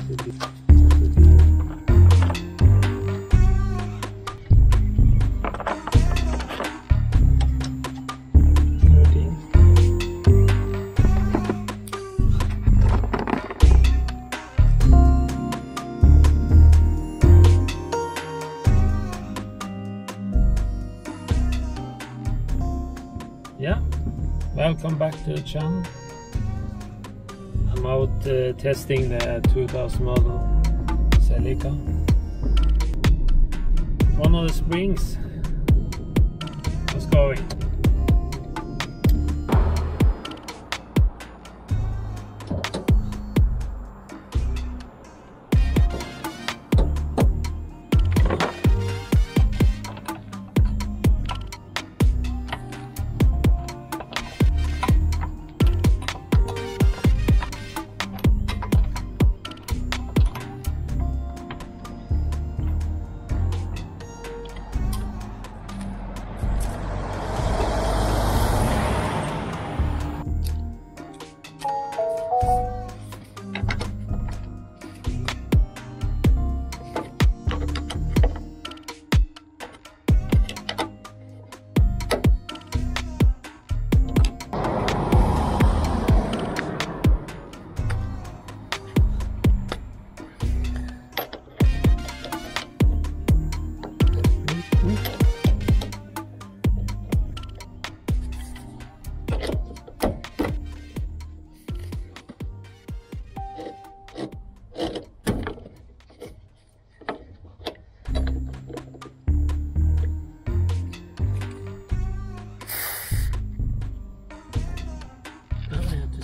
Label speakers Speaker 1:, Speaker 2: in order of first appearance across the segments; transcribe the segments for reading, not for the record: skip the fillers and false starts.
Speaker 1: Yeah, welcome back to the channel. I'm out testing the 2000 model Celica. One of the springs was going.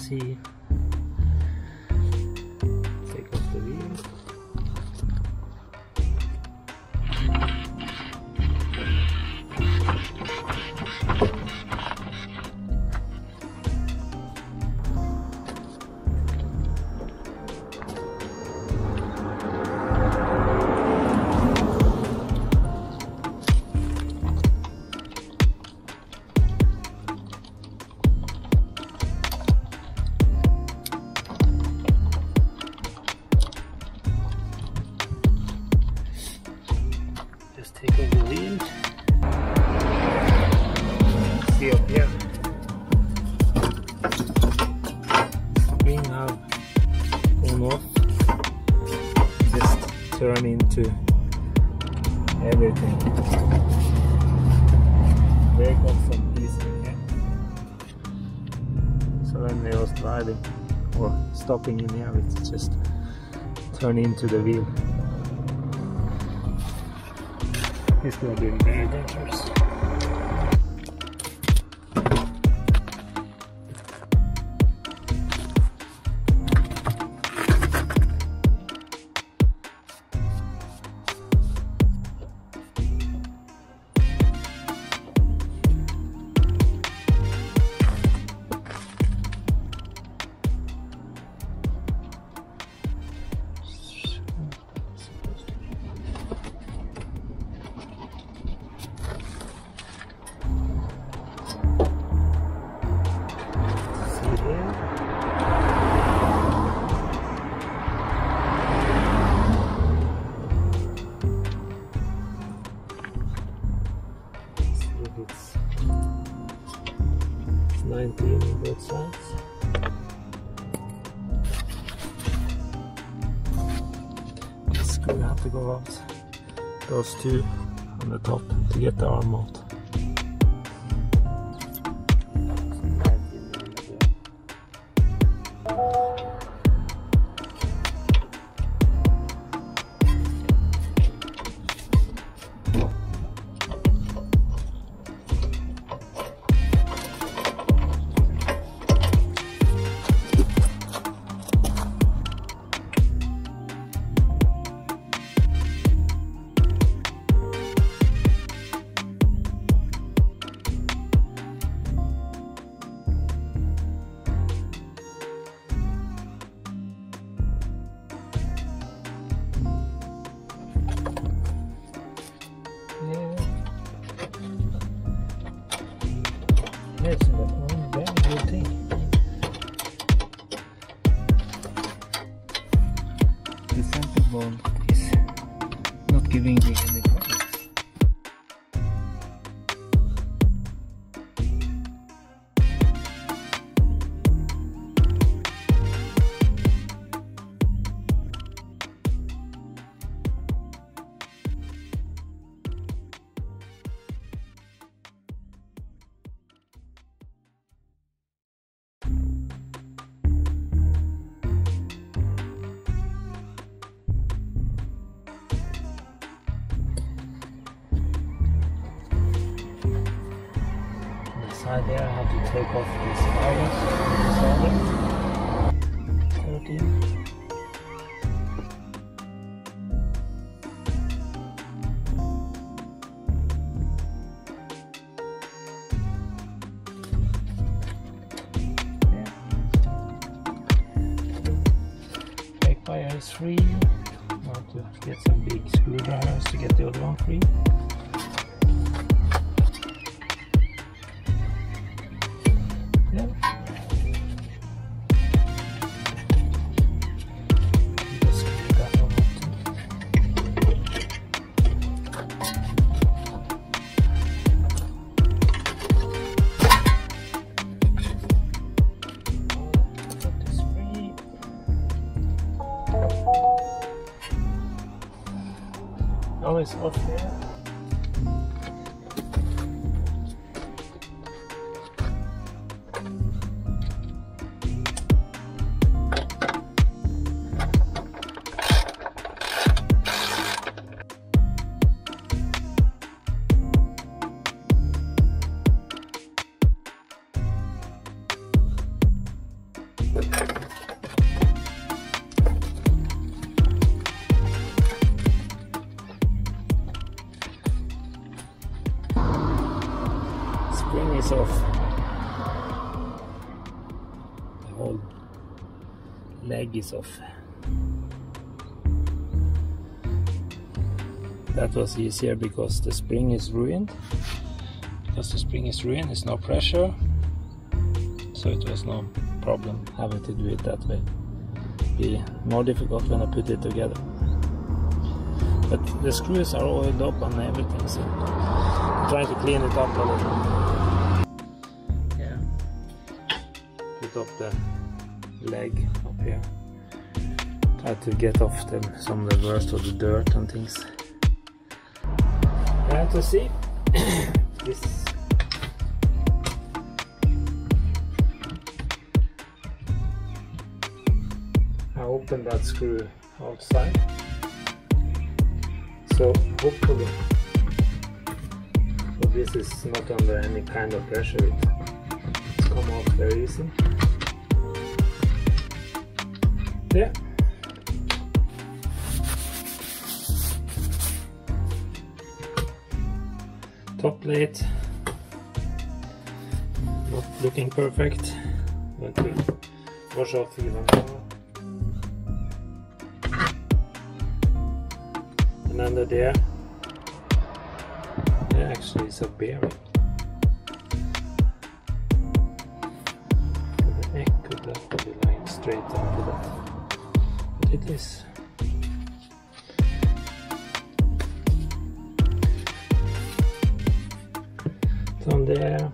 Speaker 1: See, take off the wheel. Take off the wheel. See up here. Spring have gone off. Just turn into everything. Break off some piece in here. So when I was driving or stopping in here, it's just turn into the wheel. It's going to be very dangerous. It's 19 on both sides. The screw have to go out. Those two on the top to get the arm out. the center bolt is not giving me any problems. Side there, I have to take off these wires. 13. Brake wire is free. Now to get some big screwdrivers to get the other one free. Oh, it's off there. Spring is off. The whole leg is off. That was easier because the spring is ruined. Because the spring is ruined, there's no pressure. So it was no problem having to do it that way. Be more difficult when I put it together. But the screws are oiled up on everything, so I'm trying to clean it up a little. Yeah. Put up the leg up here. Try to get off some of the worst of the dirt and things. I have to see this. I opened that screw outside. So hopefully, so this is not under any kind of pressure, it's come off very easy. Yeah. Top plate, not looking perfect, but we wash off even more. And under there actually is a bearing. The neck could be lying straight onto that, but it is. Down there,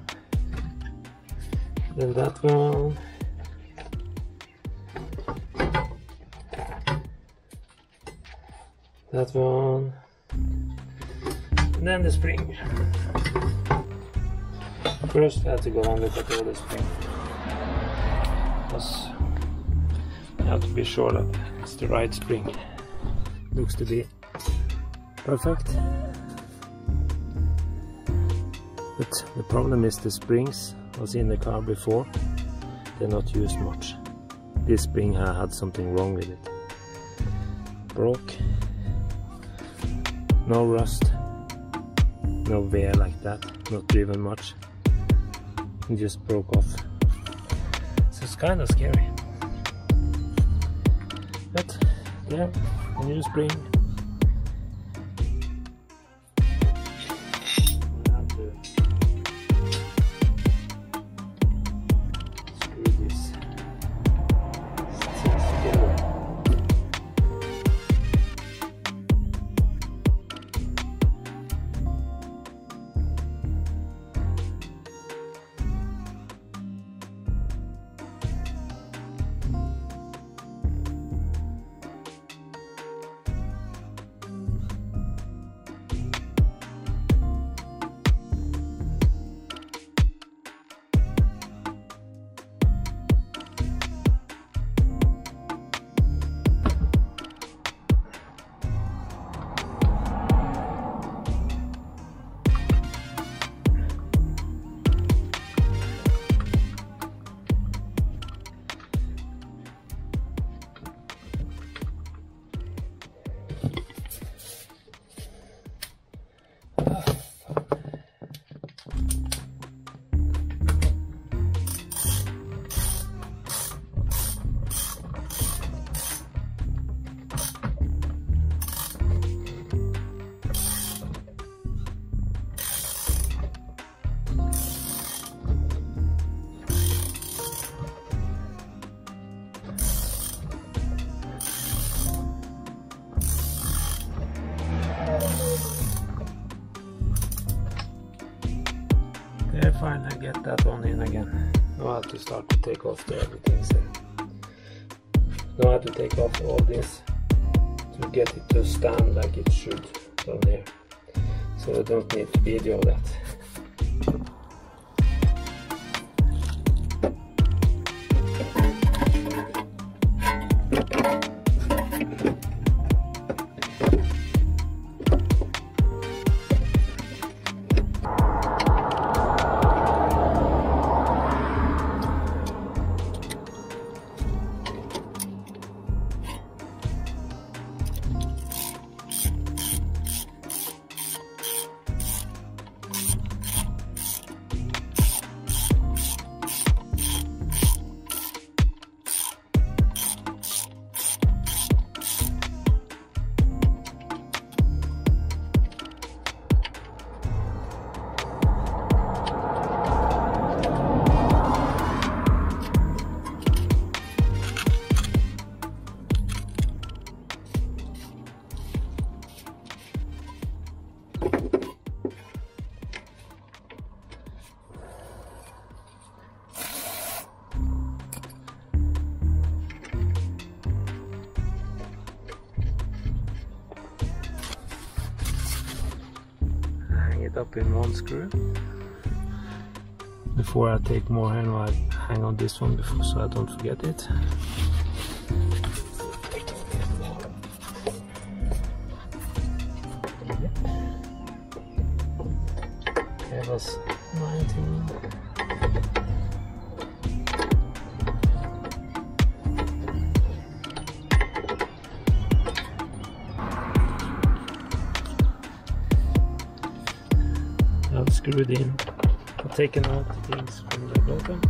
Speaker 1: then that one. That one, and then the spring. First I have to go and look at all the spring, because I have to be sure that it's the right spring. Looks to be perfect, but the problem is the springs was in the car before, they're not used much. This spring had something wrong with it. Broke. No rust, no wear like that, not driven much, it just broke off. So it's kind of scary. But yeah, a new spring. I have to screw this together. finally get that one in again. Now I have to start to take off the everything here. Now I have to take off all this to get it to stand like it should down here. So I don't need to video that. Up in one screw before I take more hand. I hang on this one before so I don't forget it. That was 19. I've screwed in, I've taken out the things from the bottom.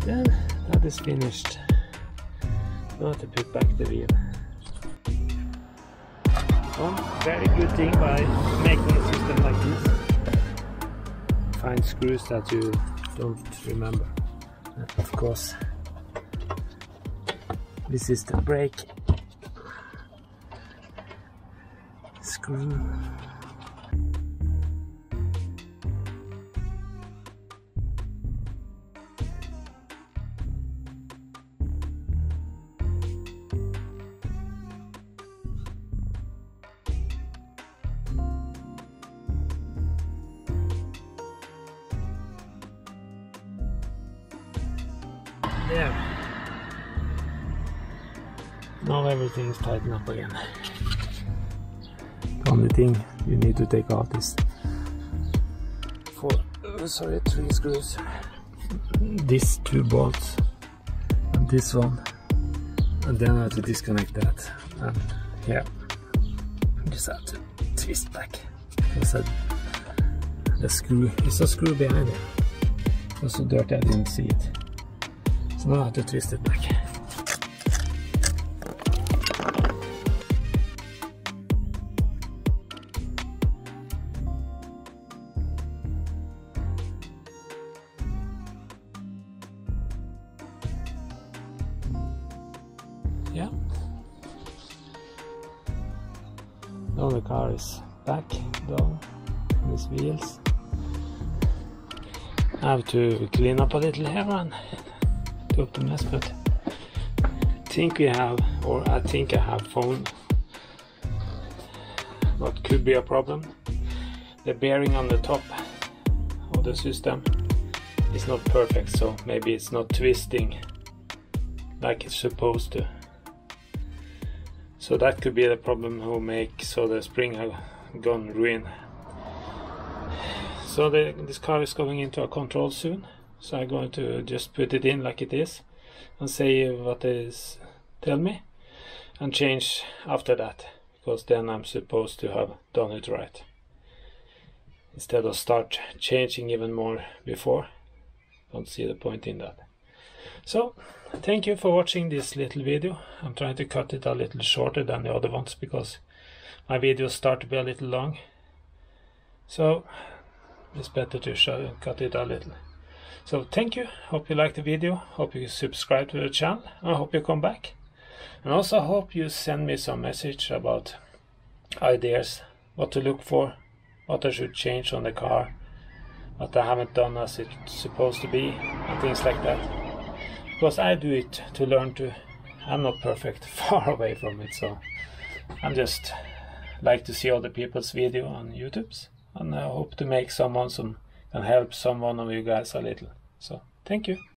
Speaker 1: Then that is finished. Now to put back the wheel. One very good thing by making a system like this, find screws that you don't remember. And of course, this is the brake screw. There. Now everything is tightened up again. The only thing you need to take out is 3 screws. These 2 bolts and this one, and then I have to disconnect that. And yeah, I just have to twist back because the screw is a screw behind it. It was so dirty I didn't see it. So now I have to twist it back. Yeah. Now the car is back down on its wheels. I have to clean up a little here and up the mess, but I think I have found what could be a problem. The bearing on the top of the system is not perfect, so maybe it's not twisting like it's supposed to. So that could be the problem who make so the spring have gone ruined. So this car is going into a control soon. So I'm going to just put it in like it is. and say what they tell me and change after that, because then I'm supposed to have done it right, instead of start changing even more before. Don't see the point in that. So thank you for watching this little video. I'm trying to cut it a little shorter than the other ones because my videos start to be a little long, so it's better to cut it a little. So thank you, hope you liked the video, hope you subscribe to the channel, I hope you come back, and also hope you send me some message about ideas, what to look for, what I should change on the car, what I haven't done as it's supposed to be, and things like that. Because I do it to learn to, I'm not perfect, far away from it, so I'm just like to see other people's video on YouTube, and I hope to make someone some can help someone of you guys a little. So thank you.